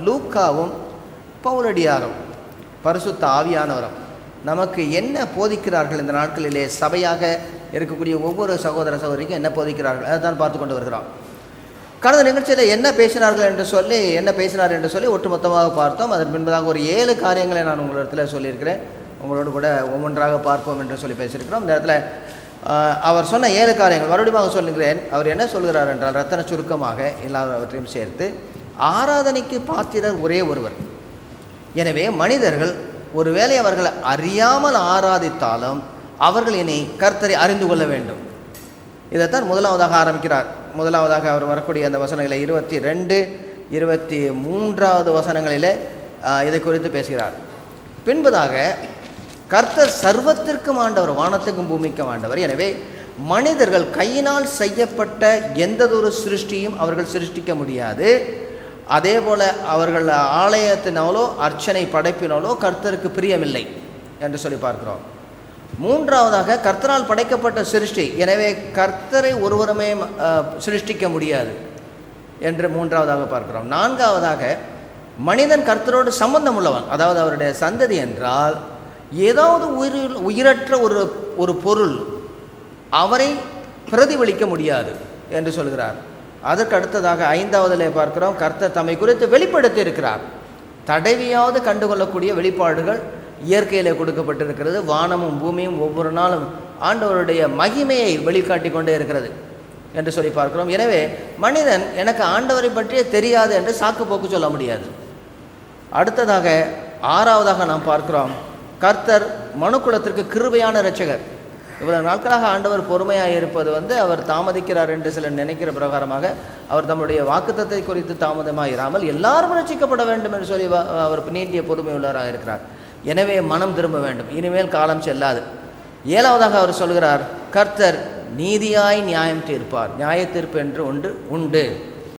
லூக்காவும் பவுலடியாரும் பரிசுத்த ஆவியானவரும் நமக்கு என்ன போதிக்கிறார்கள் இந்த நாட்களிலே சபையாக இருக்கக்கூடிய ஒவ்வொரு சகோதர சகோதரிக்கும் என்ன போதிக்கிறார்கள் அதை தான் பார்த்து கொண்டு வருகிறோம். கடந்த நிகழ்ச்சியில் என்ன பேசினார் என்று சொல்லி ஒட்டுமொத்தமாக பார்த்தோம். அதன் பின்பதாக ஒரு 7 காரியங்களை நான் உங்களிடத்தில் சொல்லியிருக்கிறேன். உங்களோடு கூட ஒவ்வொன்றாக பார்ப்போம் என்று சொல்லி பேசியிருக்கிறோம். இந்த இடத்துல அவர் சொன்ன 7 காரியங்கள் மறுபடியும் சொல்லுகிறேன். அவர் என்ன சொல்கிறார் என்றால், ரத்தன சுருக்கமாக எல்லாவற்றையும் சேர்த்து, ஆராதனைக்கு பாத்திரர் ஒரே ஒருவர். எனவே மனிதர்கள் ஒருவேளை அவர்களை அறியாமல் ஆராதித்தாலும் அவர்கள் இனி கர்த்தரை அறிந்து கொள்ள வேண்டும். இதைத்தான் முதலாவதாக ஆரம்பிக்கிறார். முதலாவதாக அவர் வரக்கூடிய அந்த வசனங்களில் 22, 23 வசனங்களில் இதை குறித்து பேசுகிறார். பின்பதாக கர்த்தர் சர்வத்திற்கும் ஆண்டவர், வானத்துக்கும் பூமிக்கும் ஆண்டவர். எனவே மனிதர்கள் கையினால் செய்யப்பட்ட எந்ததொரு சிருஷ்டியும் அவர்கள் சிருஷ்டிக்க முடியாது. அதே போல் அவர்கள் ஆலயத்தினாலோ அர்ச்சனை படைப்பினாலோ கர்த்தருக்கு பிரியமில்லை என்று சொல்லி பார்க்கிறோம். மூன்றாவதாக கர்த்தரால் படைக்கப்பட்ட சிருஷ்டி, எனவே கர்த்தரை ஒருவருமே சிருஷ்டிக்க முடியாது என்று மூன்றாவதாக பார்க்கிறோம். நான்காவதாக மனிதன் கர்த்தரோடு சம்பந்தம் உள்ளவன், அதாவது அவருடைய சந்ததி என்றால் ஏதாவது உயிரற்ற ஒரு பொருள் அவரை பிரதிபலிக்க முடியாது என்று சொல்கிறார். அதற்கு அடுத்ததாக 5வதிலே பார்க்கிறோம், கர்த்தர் தம்மை குறித்து வெளிப்படுத்தி இருக்கிறார். தடவியாவது கண்டுகொள்ளக்கூடிய வெளிப்பாடுகள் இயற்கையிலே கொடுக்கப்பட்டிருக்கிறது. வானமும் பூமியும் ஒவ்வொரு நாளும் ஆண்டவருடைய மகிமையை வெளிக்காட்டி கொண்டே இருக்கிறது என்று சொல்லி பார்க்கிறோம். எனவே மனிதன் எனக்கு ஆண்டவரை பற்றியே தெரியாது என்று சாக்கு போக்கு சொல்ல முடியாது. அடுத்ததாக 6வதாக நாம் பார்க்கிறோம், கர்த்தர் மனுக்குலத்திற்கு கிருபையான இரட்சகர். இவ்வளவு நாட்களாக ஆண்டவர் பொறுமையாக இருப்பது அவர் தாமதிக்கிறார் என்று சிலர் நினைக்கிற பிரகாரமாக அவர் தம்முடைய வாக்குத்தத்தை குறித்து தாமதமாக இராமல் எல்லாரும் ரட்சிக்கப்பட வேண்டும் என்று சொல்லி அவர் நீட்டிய பொறுமை உள்ளவராக இருக்கிறார். எனவே மனம் திரும்ப வேண்டும், இனிமேல் காலம் செல்லாது. 7வதாக அவர் சொல்கிறார், கர்த்தர் நீதியாய் நியாயம் தீர்ப்பார். நியாய தீர்ப்பு என்று ஒன்று உண்டு.